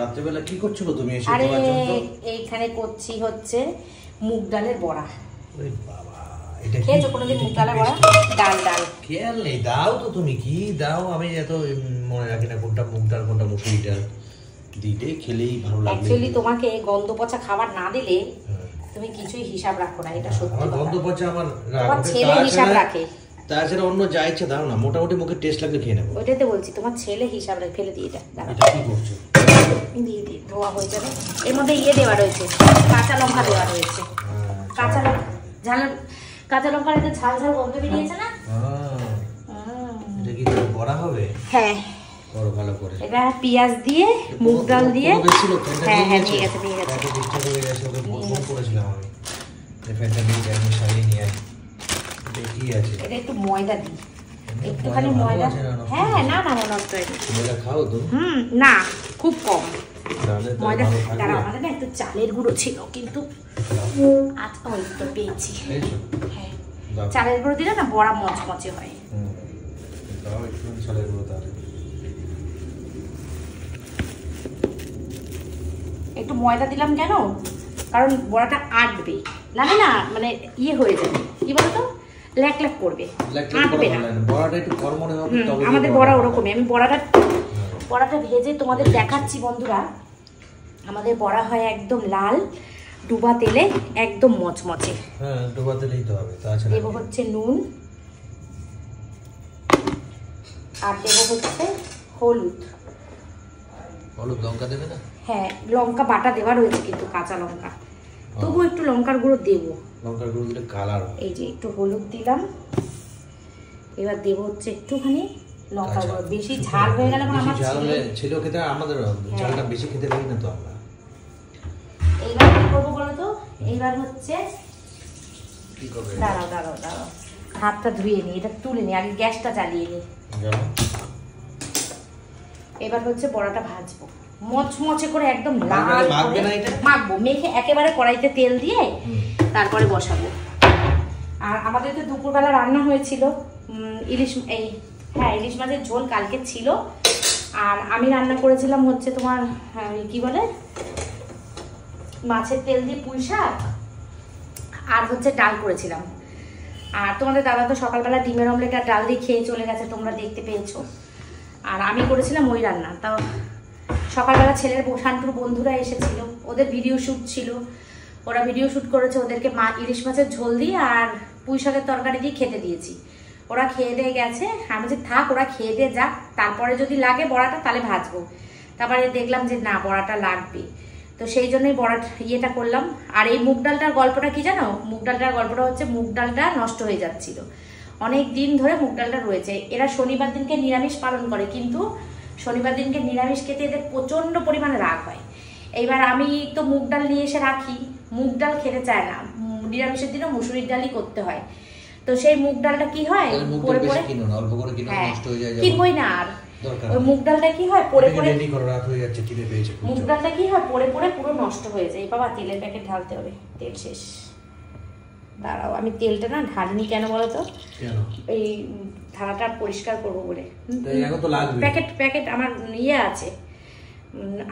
রাত্রেবেলা কি করছো তুমি এসে? আরে এইখানে করছি হচ্ছে মুগ ডালের বড়া। ওরে বাবা, এটা কি? খেয়েছো কোনোদিন মুগ ডালের বড়া? ডাল খেয়াল নেই, দাও তো তুমি কি দাও, আমি এত মনে রাখি না কোনটা মুগ ডাল কোনটা মুসুরি ডাল। দিলে খেলেই ভালো লাগে। অ্যাকচুয়ালি তোমাকে গন্ধ পচা খাবার না দিলে তুমি কিছুই হিসাব রাখো না, এটা সত্যি। আমার গন্ধ পচা আমার ছেলে হিসাব রাখে, তাছাড়া অন্য যা ইচ্ছা দাও না, মোটামুটি মুখে টেস্ট লাগলে খেয়ে নেবো। ওইটাতে বলছি তোমার ছেলে হিসাব রাখে। ফেলে দিয়ে এটা কি করছো? দিয়ে ধোয়া হয়ে যাবে। এর মধ্যে দেওয়া রয়েছে, কাঁচা লঙ্কা দেওয়া রয়েছে। কাঁচা লঙ্কার একটা ঝাল ঝাল গন্ধ বেরিয়েছে না? এটা কি বড়া হবে? হ্যাঁ, বড় ভালো করে। এটা পেঁয়াজ দিয়ে মুগ ডাল দিয়ে। হ্যাঁ নিয়ে গেছে। এটা ডিস্টার্ব হয়ে গেছে, ওকে ফোন করেছিলাম আমি। এই ফ্যানটা নিয়ে যাই, আমি সারিয়ে নিয়ে আই। এটা কি আছে? এটা একটু ময়দা দিই, একটুখানি ময়দা। হ্যাঁ, না নষ্ট হয়নি। ময়দা খাও তো? না, খুব কম ময়দা। তারা আমাদের না একটু চালের গুঁড়ো ছিল, কিন্তু আজকে ওই তো পেয়েছি। হ্যাঁ, চালের গুঁড়ো দিলে না বড়া মচমচে হয়। একটু ময়দা দিলাম কেন? কারণ বড়াটা আটবে, লাগে না মানে হয়ে যাবে, কি বলতো, ল্যাক করবে, আটবে না। আমাদের বড়া ওরকমই। আমি বড়াটা ভেজে তোমাদের দেখাচ্ছি বন্ধুরা। আমাদের বড়া হয় একদম লাল ডুবা তেলে, একদম মচমচে। হ্যাঁ, ডুবা তেলেই তো হবে। দেবো হচ্ছে নুন, আর দেবো হচ্ছে হলুদ। লঙ্কা দেবে না? হ্যাঁ, লঙ্কা বাটা দেওয়া রয়েছে, কিন্তু কাঁচা লঙ্কা। তবু একটু লঙ্কার গুঁড়ো দেবো। লঙ্কার গুঁড়ো দিলে কালার। এই যে একটু হলুদ দিলাম। এবার দেবো হচ্ছে একটুখানি লঙ্কার গুঁড়ো। বেশি ঝাল হয়ে গেলে আমার ছিল খেতে, আমাদের ঝালটা বেশি খেতে পারি না তো আমরা। এইবার কি করবো বলো তো? এইবার হচ্ছে কি করবে? দাঁড়াও, হাতটা ধুয়ে নি, এটা তুলে নি, আগে গ্যাসটা জ্বালিয়ে নি। এবার হচ্ছে বড়াটা ভাজবো মচমচে করে, একদম লাল মাখবো। মেখে একেবারে কড়াইতে তেল দিয়ে তারপরে বসাবো। আর আমাদের তো দুপুরবেলা রান্না হয়েছিল ইলিশ মাছের ঝোল কালকে ছিল। আর আমি রান্না করেছিলাম হচ্ছে তোমার কি বলে, মাছের তেল দিয়ে পুঁই শাক, আর হচ্ছে ডাল করেছিলাম। আর তোমাদের দাদা তো সকালবেলা ডিমের অমলেট আর ডাল দিয়ে খেয়ে চলে গেছে, তোমরা দেখতে পেয়েছো। আর আমি করেছিলাম ওই রান্না। তাও সকালবেলা ছেলের শান্তুর বন্ধুরা এসেছিল, ওদের ভিডিও শ্যুট ছিল, ওরা ভিডিও শ্যুট করেছে। ওদেরকে ইলিশ মাছের ঝোল দিয়ে আর পুঁই শাকের তরকারি দিয়ে খেতে দিয়েছি। ওরা খেয়ে দিয়ে গেছে। আমি যে থাক, ওরা খেয়ে দিয়ে যাক, তারপরে যদি লাগে বড়াটা তাহলে ভাজবো। তারপরে দেখলাম যে না, বড়াটা লাগবে, তো সেই জন্যই বড়াটা করলাম। আর এই মুগ ডালটার গল্পটা কি জানো? মুগ ডালটার গল্পটা হচ্ছে, মুগ ডালটা নষ্ট হয়ে যাচ্ছিল অনেক দিন ধরে। মুগ ডালটা রয়েছে। এরা শনিবার দিনকে নিরামিষ পালন করে, কিন্তু শনিবার দিনকে নিরামিষ খেতে এদের প্রচন্ড পরিমাণে রাগ হয়। এইবার আমি তো মুগ ডাল নিয়ে এসে রাখি, মুগ ডাল খেতে চায় না। নিরামিষের দিনও মুসুরির ডালই করতে হয়। তো সেই মুগ ডালটা কি হয়, পরে পরে কিনবই না। আর ওই মুগ ডালটা কি হয়, পরে পরে মুগ ডালটা কি হয়, পরে পরে পুরো নষ্ট হয়ে যায়। বাবা, তেলের প্যাকেট ঢালতে হবে, তেল শেষ। দাঁড়াও, আমি তেলটা না ঢালিনি কেন বলো তো? এই থালাটা পরিষ্কার করবো বলে। প্যাকেট আমার আছে,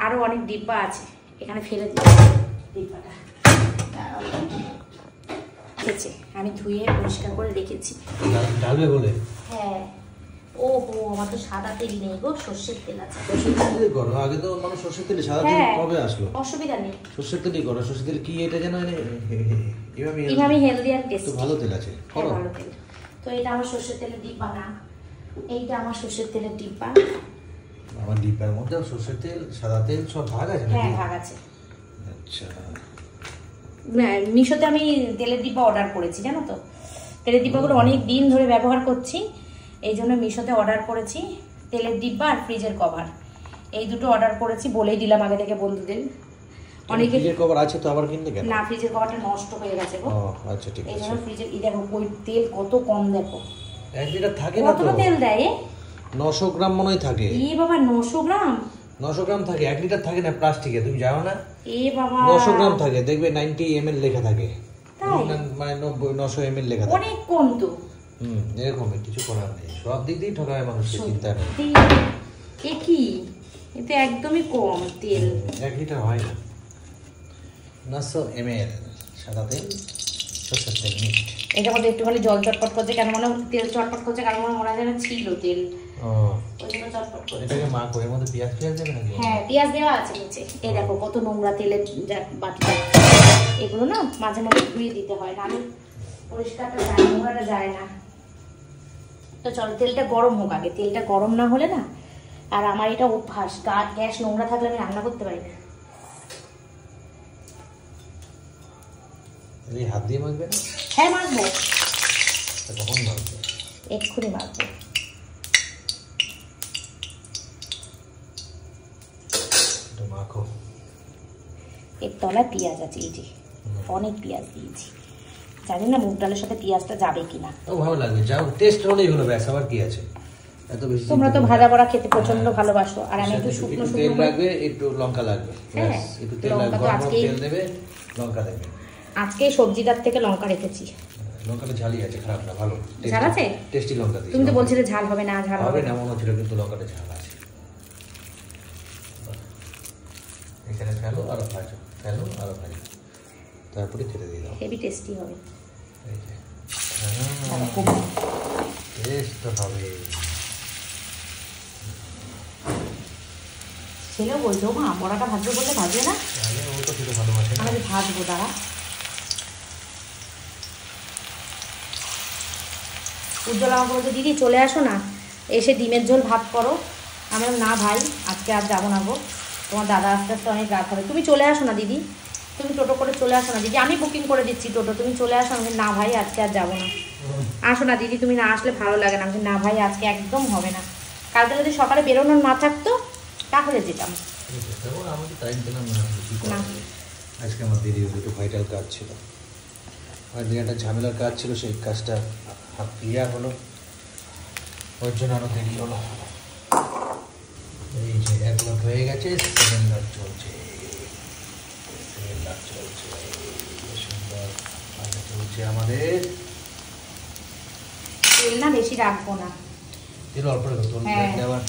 আরো অনেক ডিব্বা আছে, এখানে ফেলে দিই ডিব্বাটা। আমি ধুয়ে পরিষ্কার করে রেখেছি। ঢালবে বলে? হ্যাঁ। আমার তো সাদা তেল নেই গো, সর্ষের তেল আছে। সর্ষের তেল করো। আগে তো মানুষ সর্ষের তেল, সাদা তেল কবে আসলো? অসুবিধা নেই, সর্ষের তেলই করো। সর্ষের তেল কি এটা জানো? ইমামি হেলদি আর টেস্টি। ভালো তেল আছে, করো। ভালো তেল। তো এটা আমার সর্ষের তেলের ডিব্বা না, এইটা আমার সর্ষের তেলের ডিব্বা। আমার ডিব্বার মধ্যে সর্ষের তেল, সাদা তেল সব ভাগ আছে? হ্যাঁ, ভাগ আছে। আচ্ছা। মিশোতে আমি তেলের ডিব্বা অর্ডার করেছি, জানো তো? তেলের ডিব্বাগুলো অনেক দিন ধরে ব্যবহার করছি, এই জন্য মিশোতে অর্ডার করেছি তেলের ডিব্বা আর ফ্রিজের কভার। এই দুটো অর্ডার করেছি, বলেই দিলাম আগে থেকে বন্ধুদের। অনেকে ফ্রিজের কভার আছে তো আবার কিনলে কেন? না, ফ্রিজের কভারটা নষ্ট হয়ে গেছে গো। আচ্ছা, ঠিক আছে। এই জন্য ফ্রিজের দেখো ওই তেল কত কম, দেখো 1 লিটার থাকে না তো। কত তেল দেয়? 900 গ্রাম মনে হয় থাকে। বাবা, 900 গ্রাম? 900 গ্রাম থাকে, 1 লিটার থাকে না প্লাস্টিকে, তুমি জানো না? বাবা, 900 গ্রাম থাকে, দেখবে 90 ml লেখা থাকে। মানে 900 ml লেখা থাকে। অনেক কম তো। এরকম কিছু করার নেই, সব দিক দিয়ে ঠকায় মানুষকে, চিন্তা নেই। কি এতে একদমই কম তেল। 1 লিটার হয় না। 900 ml সাদা তেল, সরষের তেল মিক্সড। এটার মধ্যে একটুখানি জল চটপট করছে, কেন মনে তেল চটপট করছে, কারণ মনে হয় যেন ছিল তেল। ওই জন্য চটপট করছে। এটাকে মা করে মধ্যে পেঁয়াজ দেবে নাকি? হ্যাঁ, পেঁয়াজ দেওয়া আছে নিচে। এই দেখো কত নোংরা তেলের বাটিটা। এগুলো না মাঝে মধ্যে ধুয়ে দিতে হয়, নাহলে পরিষ্কারটা যায়, নোংরাটা যায় না। তো চলো তেলটা গরম হোক আগে। তেলটা গরম না হলে না, আর আমার এটা অভ্যাস, গ্যাস নোংরা থাকলে আমি রান্না করতে পারি না। এই হাত দিয়ে মাখবে না? হ্যাঁ মাখবো। কখন মাখবে? এক্ষুনি মাখবো। মাখো। এর তলায় পেঁয়াজ আছে, এই যে অনেক পেঁয়াজ দিয়েছি। জানি না মুগ ডালের সাথে পেঁয়াজটা যাবে কিনা। ও ভালো লাগবে, যাও টেস্ট হলেই হলো, ব্যাস। আবার কি আছে এত বেশি? তোমরা তো ভাজা বড়া খেতে প্রচন্ড ভালোবাসো, আর আমি একটু শুকনো তেল শুকনো লাগবে, একটু লঙ্কা লাগবে, ব্যাস। একটু তেল লাগবে, তেল দেবে, লঙ্কা দেবে। আজকে সবজিটার থেকে লঙ্কা রেখেছি। লঙ্কাটা ঝালই আছে, খারাপ না, ভালো। ঝাল আছে? টেস্টি লঙ্কা দিই। তুমি তো বলছিলে ঝাল হবে না, ঝাল হবে না মনে হচ্ছিল, কিন্তু লঙ্কাটা ঝাল আছে। এখানে ফেলো আর ভাজো, ফেলো আর ভাজো, তারপরে খেতে দিয়ে দাও। হেভি টেস্টি হবে। এই যে টেস্ট তো হবে। ছেলেও বলছো মা বড়াটা ভাজবে বললে ভাজবে না? তাহলে ও তো খেতে ভালোবাসে না। আমি ভাজবো, দাঁড়া। উজ্জ্বল আমাকে বলছে দিদি চলে আসো না, এসে ডিমের ঝোল ভাত করো। আমি না ভাই আজকে আর যাবো না গো, তোমার দাদা আস্তে আস্তে অনেক রাত হবে, তুমি চলে আসো না দিদি, তুমি টোটো করে চলে আসো না দিদি, আমি বুকিং করে দিচ্ছি টোটো, তুমি চলে আসো। আমি না ভাই আজকে আর যাবো না। আসো না দিদি, তুমি না আসলে ভালো লাগে না। আমি না ভাই আজকে একদম হবে না, কালকে যদি সকালে বেরোনোর না থাকতো তাহলে যেতাম। আমাকে টাইম পেলাম না। আজকে আমার দেরি হলো, একটু ভাইটাল কাজ ছিল, দিন একটা ঝামেলার কাজ ছিল, সেই কাজটা হাফ ক্লিয়ার হলো, ওর জন্য আরো দেরি হলো। এই যে 1 লাখ হয়ে গেছে, 7 লাখ চলছে, 7 লাখ চলছে, সুন্দর ভালো চলছে আমাদের। তেল না বেশি রাখবো না, তেল অল্প রাখো, তোর আবার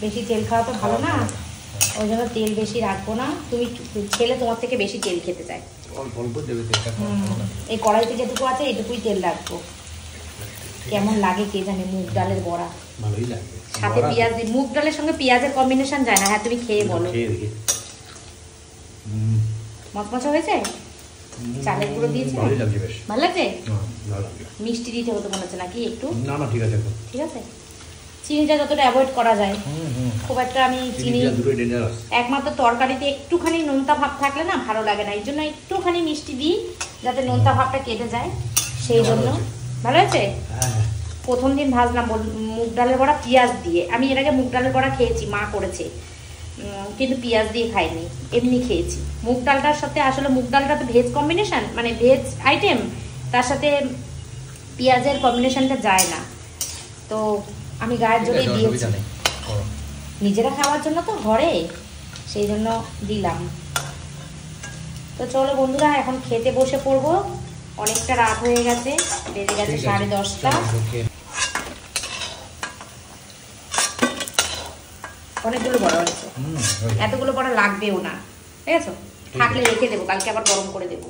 বেশি তেল খাওয়া তো ভালো না, ওই জন্য তেল বেশি রাখবো না। তুমি ছেলে তোমার থেকে বেশি তেল খেতে চায়, অল্প অল্প দেবে তেলটা। এই কড়াইতে যেটুকু আছে এটুকুই তেল রাখবো। কেমন লাগে কে জানে মুগ ডালের বড়া, ভালোই লাগবে, সাথে পেঁয়াজ দিই। মুগ ডালের সঙ্গে পেঁয়াজের কম্বিনেশন যায় না। হ্যাঁ তুমি খেয়ে বলো, মচমচা হয়েছে? চালের গুঁড়ো দিয়েছে, ভালো লাগছে? মিষ্টি দিতে হতো মনে হচ্ছে নাকি একটু? না না ঠিক আছে, ঠিক আছে। চিনিটা যতটা অ্যাভয়েড করা যায়, খুব একটা আমি চিনি, একমাত্র তরকারিতে একটুখানি নোনতা ভাব থাকলে না ভালো লাগে না, এই জন্য একটুখানি মিষ্টি দিই যাতে নোনতা ভাবটা কেটে যায়, সেই জন্য। ভালো আছে? প্রথম দিন ভাজলাম মুগ ডালের বড়া পেঁয়াজ দিয়ে। আমি এর আগে মুগ ডালের বড়া খেয়েছি, মা করেছে, কিন্তু পেঁয়াজ দিয়ে খাইনি, এমনি খেয়েছি। মুগ ডালটার সাথে আসলে মুগ ডালটা তো ভেজ কম্বিনেশন, মানে ভেজ আইটেম, তার সাথে পেঁয়াজের কম্বিনেশনটা যায় না, তো আমি গায়ের জোরে দিয়েছি নিজেরা খাওয়ার জন্য, তো ঘরে সেই জন্য দিলাম। তো চলো বন্ধুরা এখন খেতে বসে পড়বো, অনেকটা রাত হয়ে গেছে, বেজে গেছে 10:30। অনেকগুলো বড় হয়েছে, এতগুলো বড় লাগবেও না, ঠিক আছে? থাকলে রেখে দেবো, কালকে আবার গরম করে দেবো।